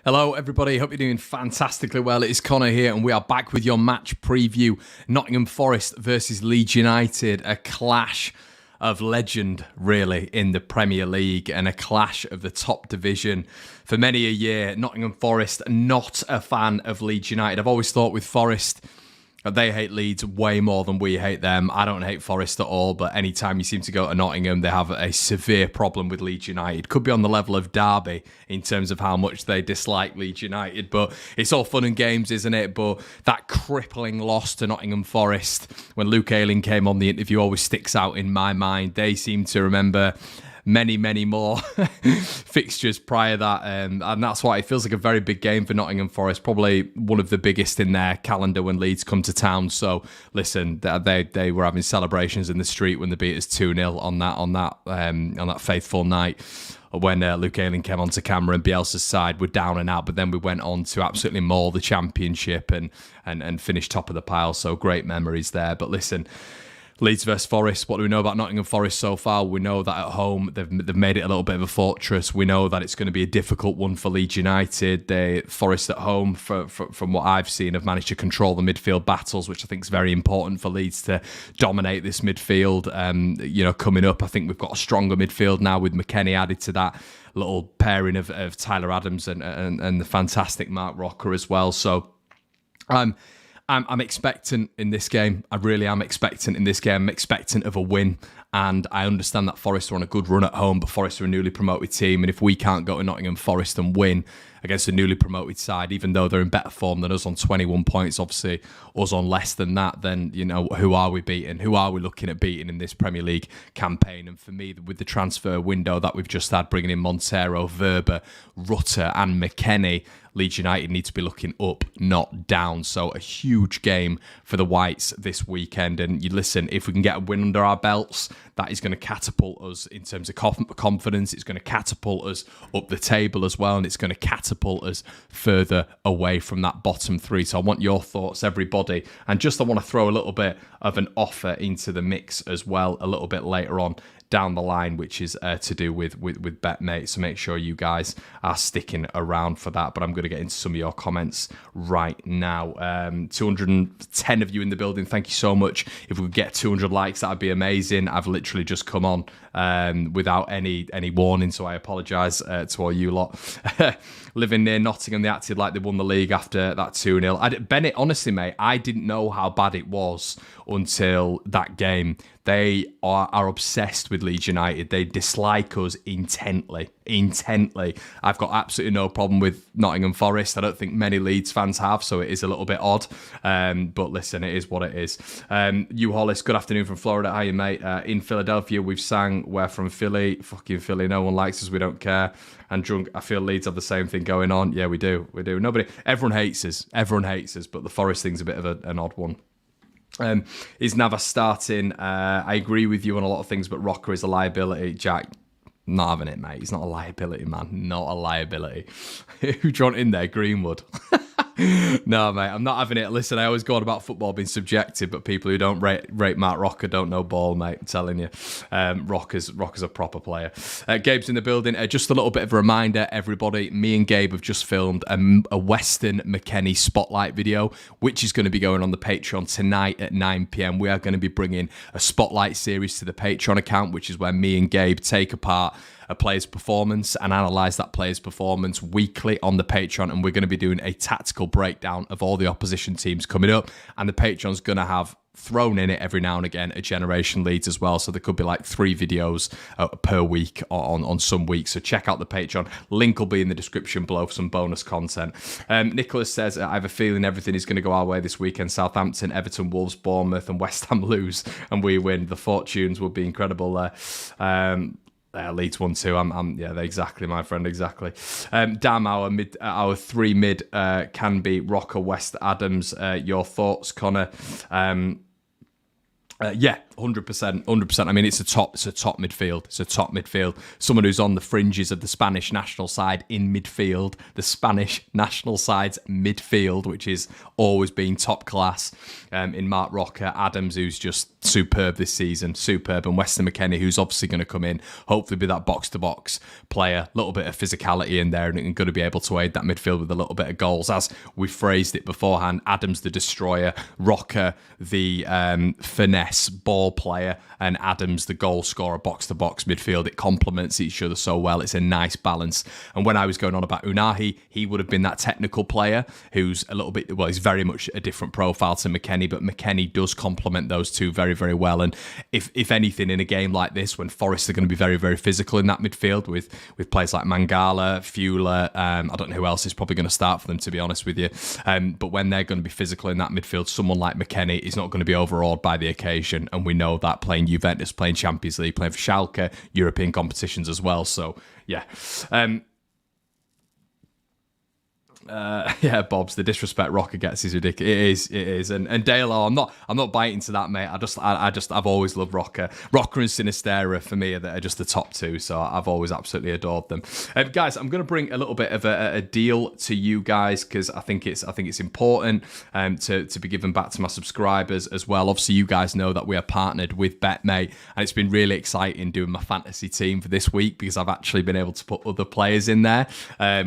Hello everybody, hope you're doing fantastically well. It is Connor here and we are back with your match preview. Nottingham Forest versus Leeds United, a clash of legend really in the Premier League and a clash of the top division for many a year. Nottingham Forest, not a fan of Leeds United. I've always thought with Forest, they hate Leeds way more than we hate them. I don't hate Forest at all, but anytime you seem to go to Nottingham, they have a severe problem with Leeds United. Could be on the level of Derby in terms of how much they dislike Leeds United, but it's all fun and games, isn't it? But that crippling loss to Nottingham Forest when Luke Ayling came on the interview always sticks out in my mind. They seem to remember many more fixtures prior that, and that's why it feels like a very big game for Nottingham Forest, probably one of the biggest in their calendar when Leeds come to town. So listen, they were having celebrations in the street when they beat us 2-0 on that faithful night when Luke Ayling came onto camera and Bielsa's side were down and out, but then we went on to absolutely maul the championship and finish top of the pile. So great memories there. But listen, Leeds versus Forest, what do we know about Nottingham Forest so far? We know that at home they've made it a little bit of a fortress. We know that it's going to be a difficult one for Leeds United. Forest at home, from what I've seen, have managed to control the midfield battles, which I think is very important for Leeds to dominate this midfield. Coming up, I think we've got a stronger midfield now with McKennie added to that little pairing of Tyler Adams and the fantastic Mark Rocker as well. So I'm expectant in this game. I really am expectant in this game. I'm expectant of a win. And I understand that Forest are on a good run at home, but Forest are a newly promoted team. And if we can't go to Nottingham Forest and win against a newly promoted side, even though they're in better form than us on 21 points, obviously us on less than that, then, who are we beating? Who are we looking at beating in this Premier League campaign? And for me, with the transfer window that we've just had, bringing in Montero, Verber, Rutter and McKennie, Leeds United need to be looking up, not down. So a huge game for the Whites this weekend. And you listen, if we can get a win under our belts, that is going to catapult us in terms of confidence. It's going to catapult us up the table as well. And it's going to catapult us further away from that bottom three. So I want your thoughts, everybody. And just I want to throw a little bit of an offer into the mix as well a little bit later on down the line, which is to do with BETMATE. So make sure you guys are sticking around for that. But I'm going to get into some of your comments right now. 210 of you in the building. Thank you so much. If we could get 200 likes, that'd be amazing. I've literally just come on without any warning, so I apologise to all you lot. Living near Nottingham, they acted like they won the league after that 2-0. Bennett, honestly, mate, I didn't know how bad it was until that game. They are obsessed with Leeds United. They dislike us intently. I've got absolutely no problem with Nottingham Forest. I don't think many Leeds fans have, so it is a little bit odd. But listen, it is what it is. You Hollis, good afternoon from Florida. How you, mate? In Philadelphia, we've sang We're from Philly. Fucking Philly, no one likes us, we don't care. And drunk, I feel Leeds have the same thing going on. Yeah, we do. Everyone hates us, but the Forest thing's a bit of an odd one. Is Navas starting? I agree with you on a lot of things, but Rocker is a liability. Jack, not having it, mate. He's not a liability, man. Not a liability. Who do you want in there? Greenwood. No, mate, I'm not having it. Listen, I always go on about football being subjective, but people who don't rate Mark Rocker don't know ball, mate. I'm telling you. Rocker's a proper player. Gabe's in the building. Just a little bit of a reminder, everybody. Me and Gabe have just filmed a Weston McKennie spotlight video, which is going to be going on the Patreon tonight at 9 p.m. We are going to be bringing a spotlight series to the Patreon account, which is where me and Gabe take apart a player's performance and analyse that player's performance weekly on the Patreon, and we're going to be doing a tactical breakdown of all the opposition teams coming up, and the Patreon's going to have thrown in it every now and again a Generation Leeds as well, so there could be like 3 videos per week on some weeks. So check out the Patreon, link will be in the description below for some bonus content. Nicholas says, I have a feeling everything is going to go our way this weekend. Southampton, Everton, Wolves, Bournemouth and West Ham lose and we win. The fortunes would be incredible there. Leeds 1-2. Yeah, exactly, my friend, exactly. Damn, our 3 mid can be Rocker, West, Adams. Your thoughts, Connor? Yeah, 100%, 100%. I mean, it's a top midfield. It's a top midfield. Someone who's on the fringes of the Spanish national side in midfield. The Spanish national side's midfield, which is always been top class. In Mark Roca, Adams, who's just superb this season, superb, and Weston McKennie, who's obviously going to come in, hopefully be that box-to-box player, a little bit of physicality in there, and going to be able to aid that midfield with a little bit of goals. As we phrased it beforehand, Adams the destroyer, Roca the finesse ball player, and Adams the goal scorer, box-to-box midfield. It complements each other so well. It's a nice balance. And when I was going on about Unahi, he would have been that technical player who's a little bit, well, he's very much a different profile to McKennie, but McKennie does complement those two very, very well. And if anything, in a game like this, when Forest are going to be very, very physical in that midfield with players like Mangala, Fuller, I don't know who else is probably going to start for them, to be honest with you. But when they're going to be physical in that midfield, someone like McKennie is not going to be overawed by the occasion. And we know that playing Juventus, playing Champions League, playing for Schalke, European competitions as well. So, yeah. Yeah, Bob's the disrespect Rocker gets is ridiculous. It is. And Dale, I'm not biting to that, mate. I've always loved Rocker. Rocker and Sinistera for me are just the top two, so I've always absolutely adored them. Guys, I'm going to bring a little bit of a deal to you guys because I think it's important to be given back to my subscribers as well. Obviously, you guys know that we are partnered with BetMate, and it's been really exciting doing my fantasy team for this week because I've actually been able to put other players in there,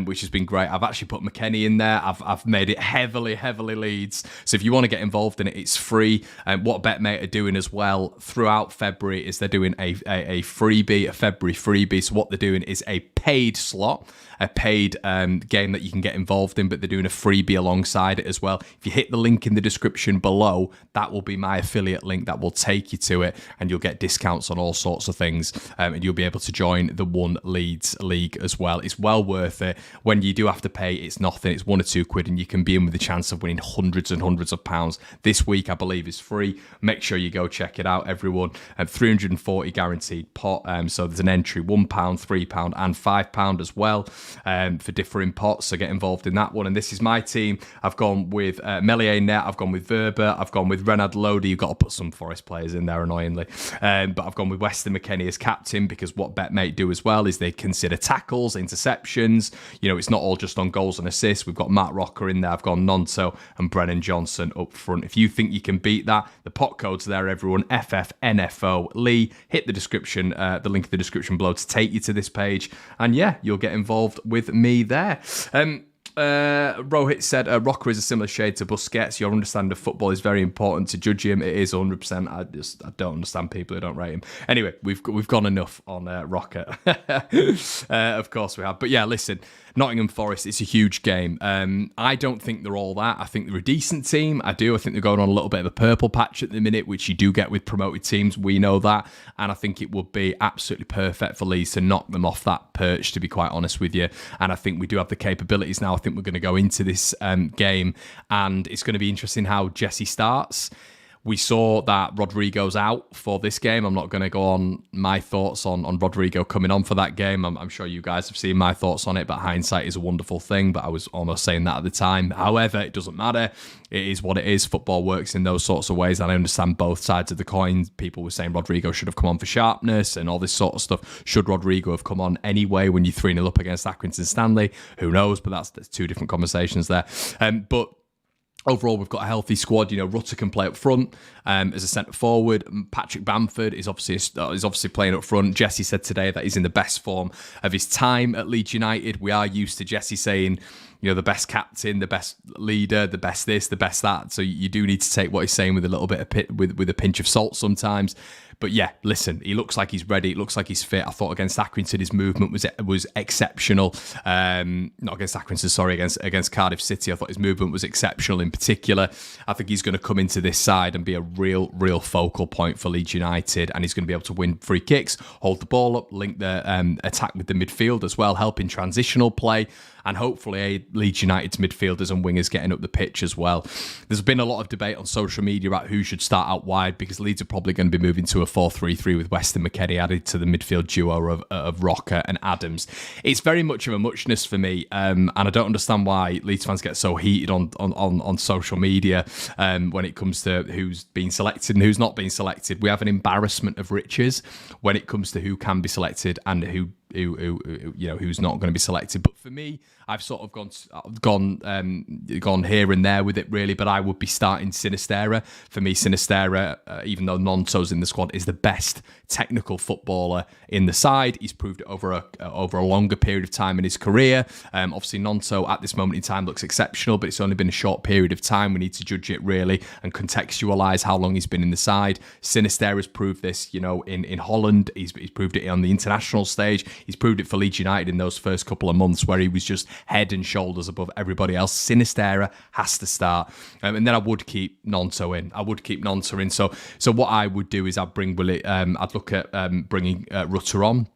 which has been great. I've actually put McKennie in there. I've made it heavily Leeds. So if you want to get involved in it, it's free. And what BetMate are doing as well throughout February is they're doing a freebie, a February freebie. So what they're doing is a paid slot, a paid game that you can get involved in, but they're doing a freebie alongside it as well. If you hit the link in the description below, that will be my affiliate link that will take you to it, and you'll get discounts on all sorts of things, and you'll be able to join the One Leeds League as well. It's well worth it. When you do have to pay, it's nothing. It's £1 or £2, and you can be in with the chance of winning hundreds and hundreds of pounds. This week, I believe, is free. Make sure you go check it out, everyone. 340 guaranteed pot. So there's an entry, £1, £3, and £5 as well. For differing pots, so get involved in that one. And this is my team. I've gone with Melier Net, I've gone with Verba, I've gone with Renard Lodi. You've got to put some Forest players in there, annoyingly. But I've gone with Weston McKennie as captain because what BetMate do as well is they consider tackles, interceptions. You know, it's not all just on goals and assists. We've got Matt Rocker in there. I've got Nonto and Brennan Johnson up front. If you think you can beat that, the pot code's there, everyone. FFNFO Lee. Hit the description, the link in the description below to take you to this page. And yeah, you'll get involved with me there. Rohit said Rocker is a similar shade to Busquets. Your understanding of football is very important to judge him. It is 100%. I don't understand people who don't rate him. Anyway, we've gone enough on Rocker. Of course we have. But yeah, listen, Nottingham Forest, it's a huge game. I don't think they're all that. I think they're a decent team. I think they're going on a little bit of a purple patch at the minute, which you do get with promoted teams. We know that. And I think it would be absolutely perfect for Leeds to knock them off that perch, to be quite honest with you. And I think we do have the capabilities now. I think we're going to go into this game, and it's going to be interesting how Jesse starts. We saw that Rodrigo's out for this game. I'm not going to go on my thoughts on Rodrigo coming on for that game. I'm sure you guys have seen my thoughts on it, but hindsight is a wonderful thing. But I was almost saying that at the time. However, it doesn't matter. It is what it is. Football works in those sorts of ways, and I understand both sides of the coin. People were saying Rodrigo should have come on for sharpness and all this sort of stuff. Should Rodrigo have come on anyway when you're 3-0 up against Accrington Stanley? Who knows? But that's two different conversations there. But overall, we've got a healthy squad. You know, Rutter can play up front as a centre forward. Patrick Bamford is obviously playing up front. Jesse said today that he's in the best form of his time at Leeds United. We are used to Jesse saying, you know, the best captain, the best leader, the best this, the best that. So you do need to take what he's saying with a little bit of with a pinch of salt sometimes. But yeah, listen, he looks like he's ready. It looks like he's fit. I thought against Accrington, his movement was exceptional. Not against Accrington, sorry, against Cardiff City. I thought his movement was exceptional in particular. I think he's going to come into this side and be a real focal point for Leeds United, and he's going to be able to win free kicks, hold the ball up, link the attack with the midfield as well, help in transitional play, and hopefully Leeds United's midfielders and wingers getting up the pitch as well. There's been a lot of debate on social media about who should start out wide because Leeds are probably going to be moving to a 4-3-3 with Weston McKennie added to the midfield duo of Rocker and Adams. It's very much of a muchness for me, and I don't understand why Leeds fans get so heated on social media when it comes to who's being selected and who's not being selected. We have an embarrassment of riches when it comes to who can be selected and who's not going to be selected. But for me, I've sort of gone here and there with it really. But I would be starting Sinisterra. For me, Sinisterra, even though Nonto's in the squad, is the best technical footballer in the side. He's proved it over a longer period of time in his career. Obviously, Nonto at this moment in time looks exceptional, but it's only been a short period of time. We need to judge it really and contextualise how long he's been in the side. Sinisterra's proved this, in Holland. He's proved it on the international stage. He's proved it for Leeds United in those first couple of months where he was just head and shoulders above everybody else. Sinisterra has to start. And then I would keep Nonto in. So what I would do is I'd look at bringing Rutter on,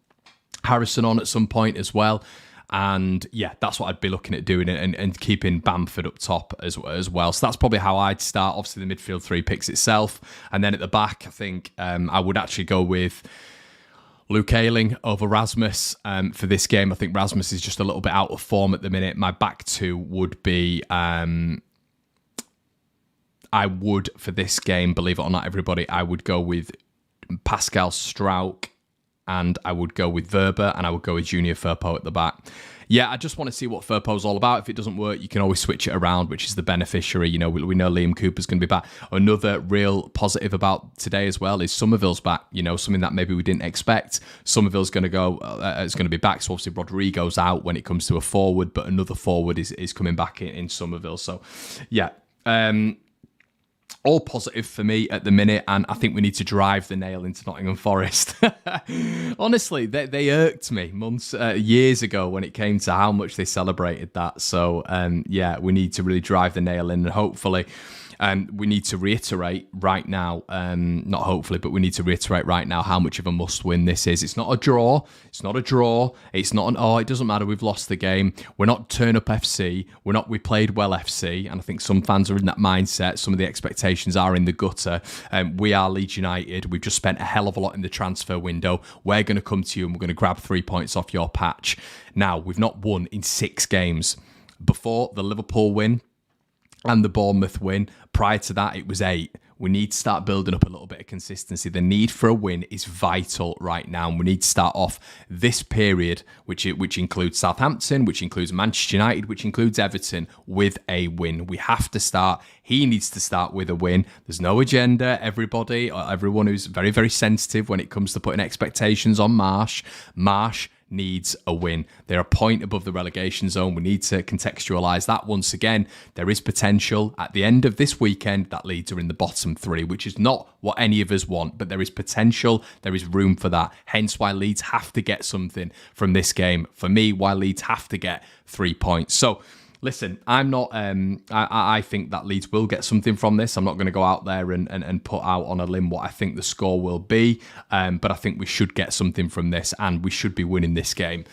Harrison on at some point as well. And yeah, that's what I'd be looking at doing, and keeping Bamford up top as well. So that's probably how I'd start. Obviously, the midfield three picks itself. And then at the back, I think I would actually go with Luke Ayling over Rasmus for this game. I think Rasmus is just a little bit out of form at the minute. My back two would be, I would, for this game, believe it or not, everybody, I would go with Pascal Struijk, and I would go with Verba, and I would go with Junior Firpo at the back. Yeah, I just want to see what Firpo's all about. If it doesn't work, you can always switch it around, which is the beneficiary. We know Liam Cooper's going to be back. Another real positive about today as well is Somerville's back. Something that maybe we didn't expect. Somerville's going to go. It's going to be back. So obviously Rodrigo's out when it comes to a forward, but another forward is coming back in Somerville. So yeah. All positive for me at the minute, and I think we need to drive the nail into Nottingham Forest. Honestly, they irked me years ago when it came to how much they celebrated that. So, we need to really drive the nail in, and hopefully we need to reiterate right now, not hopefully, but we need to reiterate right now how much of a must-win this is. It's not a draw. It's not a draw. It's not it doesn't matter. We've lost the game. We're not turn-up FC. We played well FC, and I think some fans are in that mindset. Some of the expectations are in the gutter. We are Leeds United. We've just spent a hell of a lot in the transfer window. We're going to come to you and we're going to grab 3 points off your patch. Now, we've not won in 6 games. Before the Liverpool win and the Bournemouth win, prior to that, it was 8. We need to start building up a little bit of consistency. The need for a win is vital right now. And we need to start off this period, which includes Southampton, which includes Manchester United, which includes Everton, with a win. We have to start. He needs to start with a win. There's no agenda. Everyone who's very, very sensitive when it comes to putting expectations on Marsh needs a win. They're a point above the relegation zone. We need to contextualise that once again. There is potential at the end of this weekend that Leeds are in the bottom 3, which is not what any of us want, but there is potential. There is room for that. Hence why Leeds have to get something from this game. For me, why Leeds have to get 3 points. So, listen, I'm not. I think that Leeds will get something from this. I'm not going to go out there and put out on a limb what I think the score will be, but I think we should get something from this, and we should be winning this game.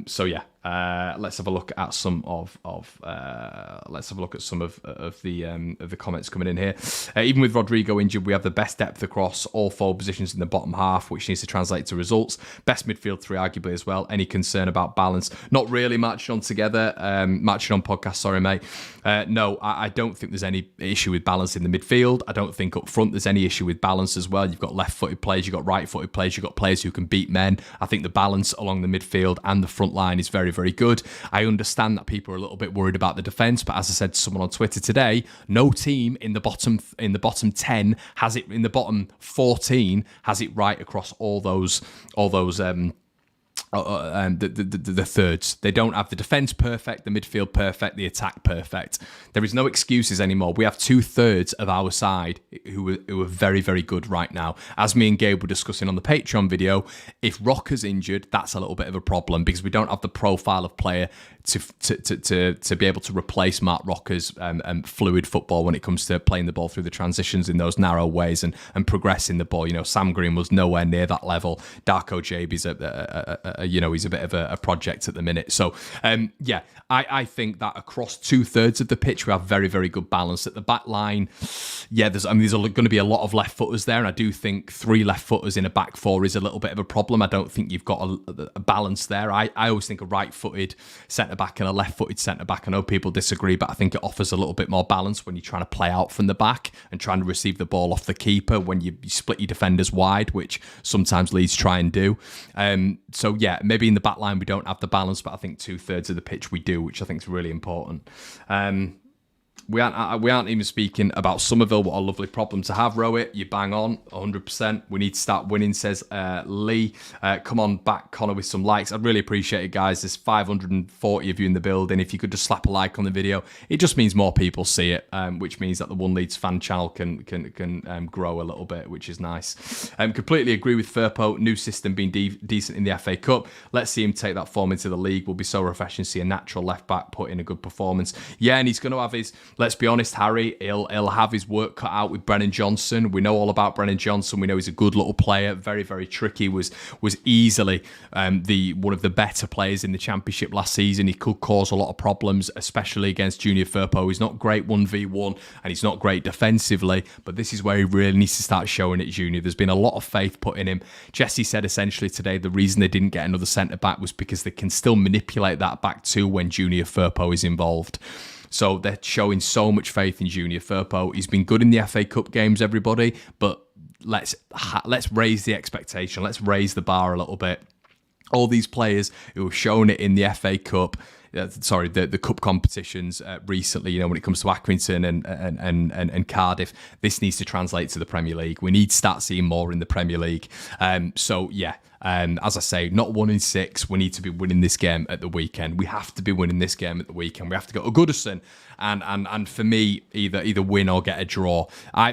So yeah. Let's have a look at some of the comments coming in here. Even with Rodrigo injured, we have the best depth across all 4 positions in the bottom half, which needs to translate to results. Best midfield 3, arguably, as well. Any concern about balance? Not really matching on podcast. Sorry, mate. No, I don't think there's any issue with balance in the midfield. I don't think up front there's any issue with balance as well. You've got left-footed players, you've got right-footed players, you've got players who can beat men. I think the balance along the midfield and the front line is very, very good. I understand that people are a little bit worried about the defence, but as I said to someone on Twitter today, no team in the bottom 10 has it, in the bottom 14 has it right across all those the thirds. They don't have the defence perfect, the midfield perfect, the attack perfect. There is no excuses anymore. We have 2/3 of our side who are very, very good right now. As me and Gabe were discussing on the Patreon video, if Rocker's injured, that's a little bit of a problem because we don't have the profile of player to be able to replace Mark Rocker's fluid football when it comes to playing the ball through the transitions in those narrow ways and progressing the ball. Sam Green was nowhere near that level. Darko Jaby's he's a bit of a project at the minute. So, I think that across 2/3 of the pitch, we have very, very good balance. At the back line, there's going to be a lot of left footers there, and I do think 3 left footers in a back 4 is a little bit of a problem. I don't think you've got a balance there. I always think a right-footed centre-back and a left-footed centre-back, I know people disagree, but I think it offers a little bit more balance when you're trying to play out from the back and trying to receive the ball off the keeper when you split your defenders wide, which sometimes Leeds try and do. Maybe in the back line we don't have the balance, but I think 2/3 of the pitch we do, which I think is really important. We aren't even speaking about Somerville. What a lovely problem to have, Rowett. You bang on, 100%. We need to start winning, says Lee. Come on back, Connor, with some likes. I'd really appreciate it, guys. There's 540 of you in the building. If you could just slap a like on the video, it just means more people see it, which means that the One Leeds Fan Channel can grow a little bit, which is nice. Completely agree with Firpo. New system being decent in the FA Cup. Let's see him take that form into the league. Will be so refreshing to see a natural left back put in a good performance. Yeah, and he's going to have his... Let's be honest, Harry, he'll have his work cut out with Brennan Johnson. We know all about Brennan Johnson. We know he's a good little player, very, very tricky. Was easily one of the better players in the Championship last season. He could cause a lot of problems, especially against Junior Firpo. He's not great 1v1 and he's not great defensively, but this is where he really needs to start showing it, Junior. There's been a lot of faith put in him. Jesse said essentially today the reason they didn't get another centre-back was because they can still manipulate that back two when Junior Firpo is involved. So they're showing so much faith in Junior Firpo. He's been good in the FA Cup games, everybody, but let's raise the expectation. Let's raise the bar a little bit. All these players who have shown it in the FA Cup, the cup competitions recently, when it comes to Accrington and Cardiff, this needs to translate to the Premier League. We need to start seeing more in the Premier League. As I say, not 1 in 6. We need to be winning this game at the weekend. We have to be winning this game at the weekend. We have to go to Goodison and for me, either win or get a draw.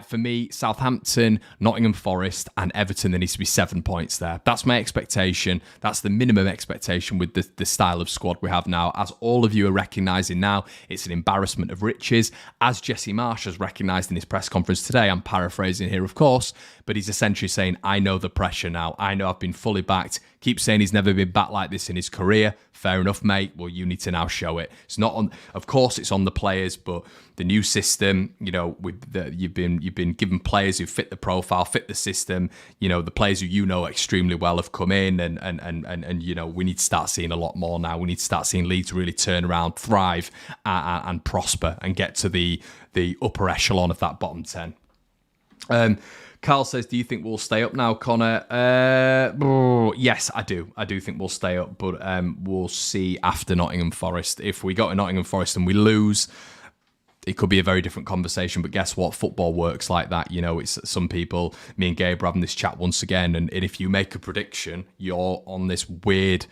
For me, Southampton, Nottingham Forest, and Everton, there needs to be 7 points there. That's my expectation. That's the minimum expectation with the style of squad we have now. As all of you are recognising now, it's an embarrassment of riches. As Jesse Marsh has recognised in his press conference today, I'm paraphrasing here, of course, but he's essentially saying, I know the pressure now. I know I've been fully backed. Keeps saying he's never been backed like this in his career. Fair enough, mate. Well, you need to now show it. It's not on. Of course, it's on the players, but the new system. You've been given players who fit the profile, fit the system. The players who extremely well have come in, and we need to start seeing a lot more now. We need to start seeing Leeds really turn around, thrive, and prosper, and get to the upper echelon of that bottom 10. Carl says, do you think we'll stay up now, Connor? Yes, I do. I do think we'll stay up, but we'll see after Nottingham Forest. If we go to Nottingham Forest and we lose, it could be a very different conversation, but guess what? Football works like that. It's some people, me and Gabe are having this chat once again, and if you make a prediction, you're on this weird,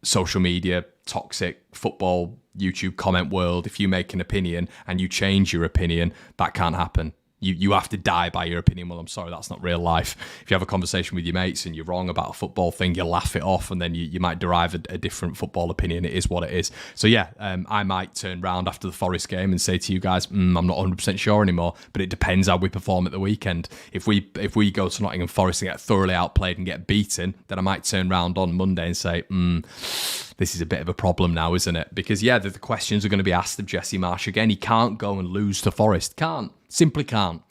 social media, toxic football, YouTube comment world. If you make an opinion and you change your opinion, that can't happen. You have to die by your opinion. Well, I'm sorry, that's not real life. If you have a conversation with your mates and you're wrong about a football thing, you laugh it off and then you might derive a different football opinion. It is what it is. So I might turn round after the Forest game and say to you guys, I'm not 100% sure anymore, but it depends how we perform at the weekend. If we go to Nottingham Forest and get thoroughly outplayed and get beaten, then I might turn round on Monday and say, this is a bit of a problem now, isn't it? Because, the questions are going to be asked of Jesse Marsh again. He can't go and lose to Forest. Can't. Simply can't.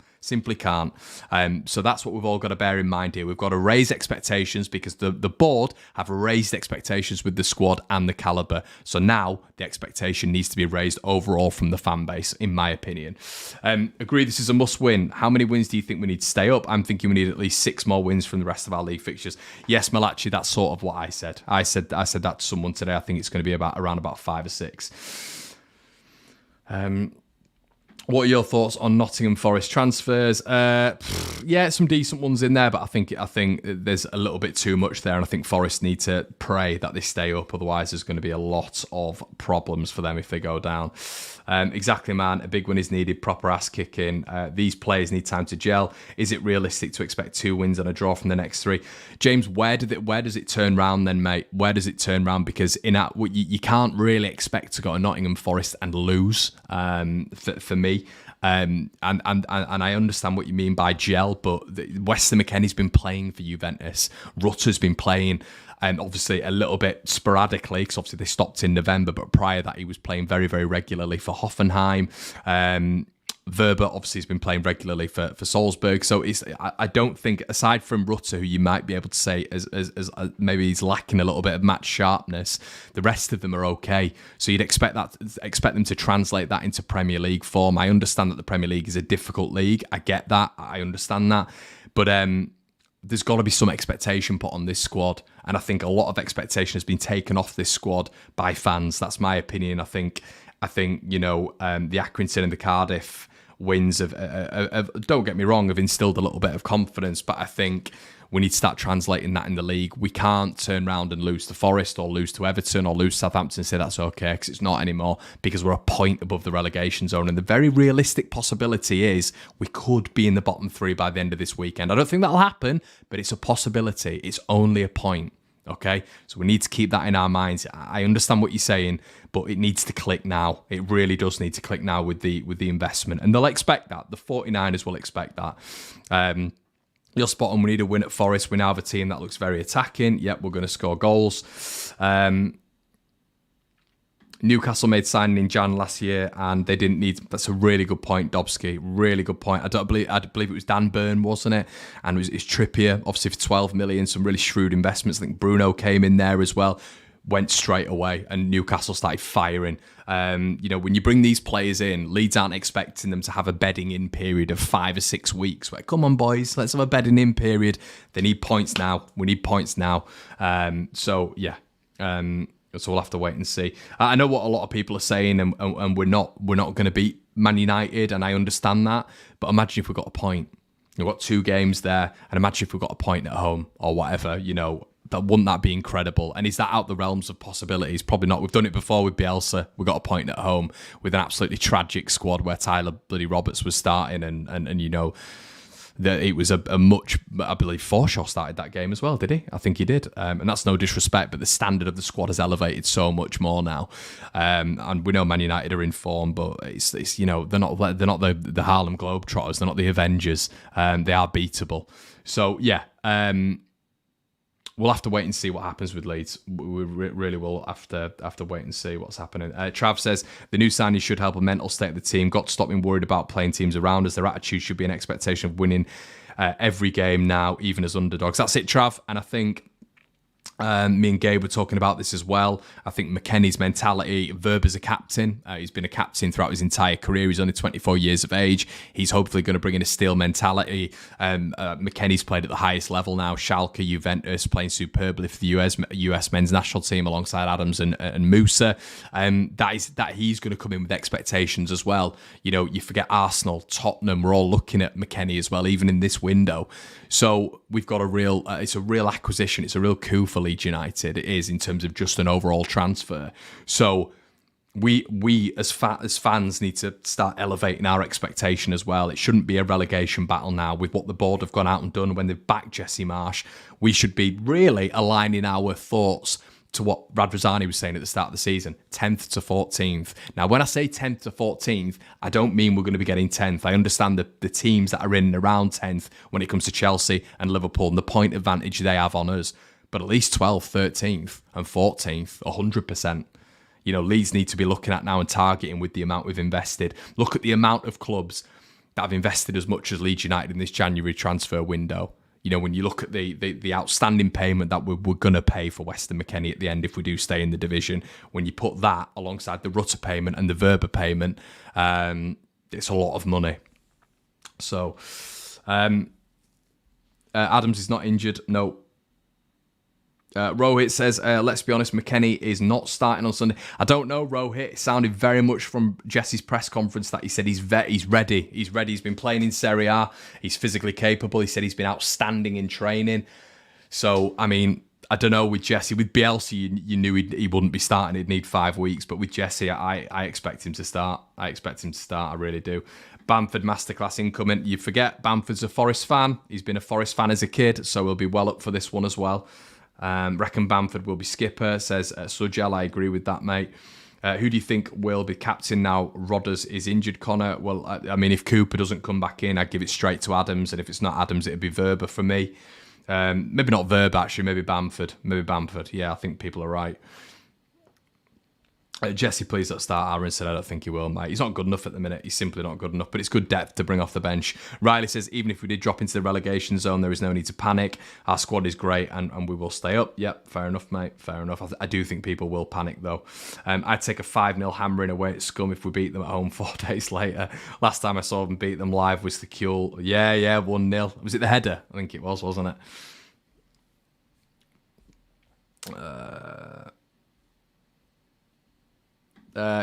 So that's what we've all got to bear in mind here. We've got to raise expectations because the board have raised expectations with the squad and the calibre. So now the expectation needs to be raised overall from the fan base, in my opinion. Agree, this is a must win. How many wins do you think we need to stay up? I'm thinking we need at least 6 more wins from the rest of our league fixtures. Yes, Malachi, that's sort of what I said. I said that to someone today. I think it's going to be around 5 or 6. What are your thoughts on Nottingham Forest transfers? Some decent ones in there, but I think there's a little bit too much there, and I think Forest need to pray that they stay up. Otherwise, there's going to be a lot of problems for them if they go down. Exactly, man. A big one is needed. Proper ass kicking. These players need time to gel. Is it realistic to expect 2 wins and a draw from the next 3? James, where does it turn round then, mate? Where does it turn round? Because you can't really expect to go to Nottingham Forest and lose. For me. And I understand what you mean by gel, but Weston McKennie's been playing for Juventus. Rutter's been playing, obviously a little bit sporadically, because obviously they stopped in November, but prior to that he was playing very, very regularly for Hoffenheim. Verba obviously has been playing regularly for Salzburg, so I don't think, aside from Rutter, who you might be able to say as maybe he's lacking a little bit of match sharpness, the rest of them are okay. So you'd expect them to translate that into Premier League form. I understand that the Premier League is a difficult league. I get that. I understand that, but there's got to be some expectation put on this squad, and I think a lot of expectation has been taken off this squad by fans. That's my opinion. I think the Accrington and the Cardiff wins have don't get me wrong, have instilled a little bit of confidence, but I think we need to start translating that in the league. We can't turn around and lose to Forest or lose to Everton or lose to Southampton and say that's okay, because it's not anymore, because we're a point above the relegation zone. And the very realistic possibility is we could be in the bottom three by the end of this weekend. I don't think that'll happen, but it's a possibility. It's only a point. Okay, so we need to keep that in our minds. I understand what you're saying, but it needs to click now. It really does need to click now with the investment, and they'll expect that. The 49ers will expect that. You're spot on. We need a win at Forest. We now have a team that looks very attacking. Yep, we're going to score goals. Newcastle made signing in Jan last year, and they didn't need. That's a really good point, Dobsky. Really good point. I believe it was Dan Burn, wasn't it? And it's Trippier, obviously for 12 million. Some really shrewd investments. I think Bruno came in there as well. Went straight away, and Newcastle started firing. When you bring these players in, Leeds aren't expecting them to have a bedding in period of 5 or 6 weeks. Where, come on, boys, let's have a bedding in period. They need points now. We need points now. So we'll have to wait and see. I know what a lot of people are saying, and we're not going to beat Man United, and I understand that. But imagine if we got a point. We've got 2 games there, and imagine if we got a point at home or whatever. Wouldn't that be incredible? And is that out the realms of possibilities? Probably not. We've done it before with Bielsa. We got a point at home with an absolutely tragic squad where Tyler bloody Roberts was starting, and that it was a much, I believe Forshaw started that game as well, did he? I think he did. And that's no disrespect, but the standard of the squad has elevated so much more now. And we know Man United are in form, but it's they're not the Harlem Globetrotters, they're not the Avengers. They are beatable. So yeah, we'll have to wait and see what happens with Leeds. We really will have to wait and see what's happening. Trav says, the new signings should help a mental state of the team. Got to stop being worried about playing teams around us. Their attitude should be an expectation of winning every game now, even as underdogs. That's it, Trav. And I think me and Gabe were talking about this as well. I think McKennie's mentality, Verba's a captain. He's been a captain throughout his entire career. He's only 24 years of age. He's hopefully going to bring in a steel mentality. McKennie's played at the highest level now. Schalke, Juventus, playing superbly for the US men's national team alongside Adams and Musa. That he's going to come in with expectations as well. You forget Arsenal, Tottenham. We're all looking at McKennie as well, even in this window. So we've got it's a real acquisition. It's a real coup for Leeds United. It is, in terms of just an overall transfer. So we as fans need to start elevating our expectation as well. It shouldn't be a relegation battle now with what the board have gone out and done when they've backed Jesse Marsch. We should be really aligning our thoughts to what Radrizzani was saying at the start of the season, 10th to 14th. Now, when I say 10th to 14th, I don't mean we're going to be getting 10th. I understand the teams that are in and around 10th when it comes to Chelsea and Liverpool and the point advantage they have on us. But at least 12th, 13th and 14th, 100%. Leeds need to be looking at now and targeting with the amount we've invested. Look at the amount of clubs that have invested as much as Leeds United in this January transfer window. When you look at the outstanding payment that we're going to pay for Weston McKennie at the end if we do stay in the division, when you put that alongside the Rutter payment and the Verba payment, it's a lot of money. So, Adams is not injured. No. Rohit says, let's be honest, McKennie is not starting on Sunday. I don't know, Rohit. It sounded very much from Jesse's press conference that he said he's ready. He's ready. He's been playing in Serie A. He's physically capable. He said he's been outstanding in training. So, I mean, I don't know with Jesse. With Bielsa, you knew he wouldn't be starting. He'd need 5 weeks. But with Jesse, I expect him to start. I really do. Bamford Masterclass incoming. You forget, Bamford's a Forest fan. He's been a Forest fan as a kid, so he'll be well up for this one as well. Reckon Bamford will be skipper, says Sujel. I agree with that, mate. Who do you think will be captain now Rodders is injured, Connor? Well, I mean, if Cooper doesn't come back in, I'd give it straight to Adams. And if it's not Adams, it'd be Verba for me. Maybe not Verba, actually. Maybe Bamford. Yeah, I think people are right. Jesse, please don't start. Aaron said, I don't think he will, mate. He's not good enough at the minute. He's simply not good enough, but it's good depth to bring off the bench. Riley says, even if we did drop into the relegation zone, there is no need to panic. Our squad is great and we will stay up. Yep, fair enough, mate. Fair enough. I do think people will panic, though. I'd take a 5-0 hammering away at Scum if we beat them at home 4 days later. Last time I saw them beat them live was the Kuhl. Yeah, 1-0. Was it the header? I think it was, wasn't it?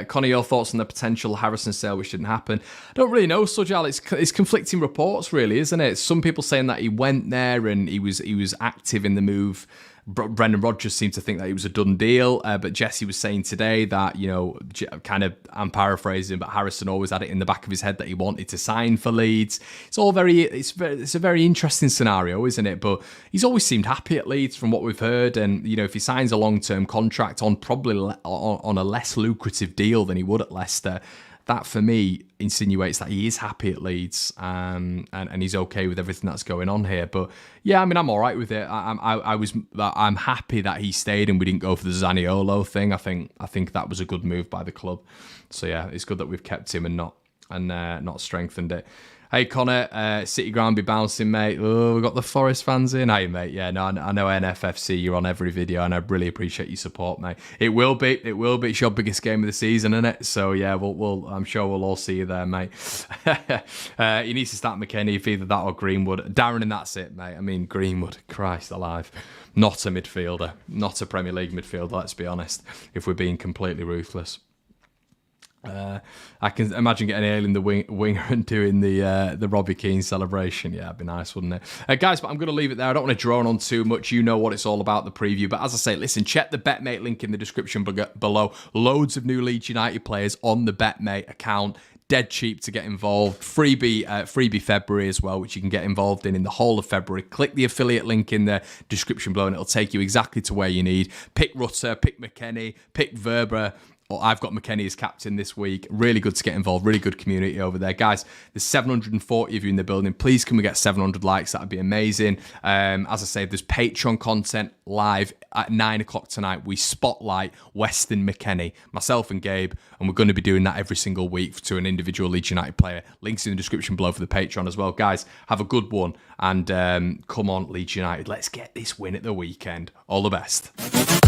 Connie, your thoughts on the potential Harrison sale, which didn't happen? I don't really know, Sujal. It's conflicting reports, really, isn't it? Some people saying that he went there and he was active in the move. Brendan Rodgers seemed to think that it was a done deal, but Jesse was saying today that, kind of, I'm paraphrasing, but Harrison always had it in the back of his head that he wanted to sign for Leeds. It's a very interesting scenario, isn't it? But he's always seemed happy at Leeds from what we've heard, and if he signs a long-term contract on probably on a less lucrative deal than he would at Leicester, that for me insinuates that he is happy at Leeds and he's okay with everything that's going on here. But yeah, I mean, I'm all right with it. I'm happy that he stayed and we didn't go for the Zaniolo thing. I think that was a good move by the club. So yeah, it's good that we've kept him and not strengthened it. Hey Connor, City Ground be bouncing, mate. Oh, we've got the Forest fans in. Hey mate, yeah, no, I know NFFC, you're on every video and I really appreciate your support, mate. It will be. It's your biggest game of the season, isn't it? So yeah, I'm sure we'll all see you there, mate. He needs to start McKennie, if either that or Greenwood. Darren, and that's it, mate. I mean, Greenwood, Christ alive. Not a midfielder, not a Premier League midfielder, let's be honest, if we're being completely ruthless. I can imagine getting Ale in the winger and doing the Robbie Keane celebration. Yeah, it'd be nice, wouldn't it? Guys, but I'm going to leave it there. I don't want to drone on too much. You know what it's all about, the preview. But as I say, listen, check the BetMate link in the description below. Loads of new Leeds United players on the BetMate account. Dead cheap to get involved. Freebie February as well, which you can get involved in the whole of February. Click the affiliate link in the description below and it'll take you exactly to where you need. Pick Rutter, pick McKennie, pick Verba. I've got McKennie as captain this week. Really good to get involved. Really good community over there. Guys, there's 740 of you in the building. Please can we get 700 likes? That'd be amazing. As I say, there's Patreon content live at 9 o'clock tonight. We spotlight Weston McKennie, myself and Gabe, and we're going to be doing that every single week to an individual Leeds United player. Links in the description below for the Patreon as well. Guys, have a good one. And come on, Leeds United. Let's get this win at the weekend. All the best.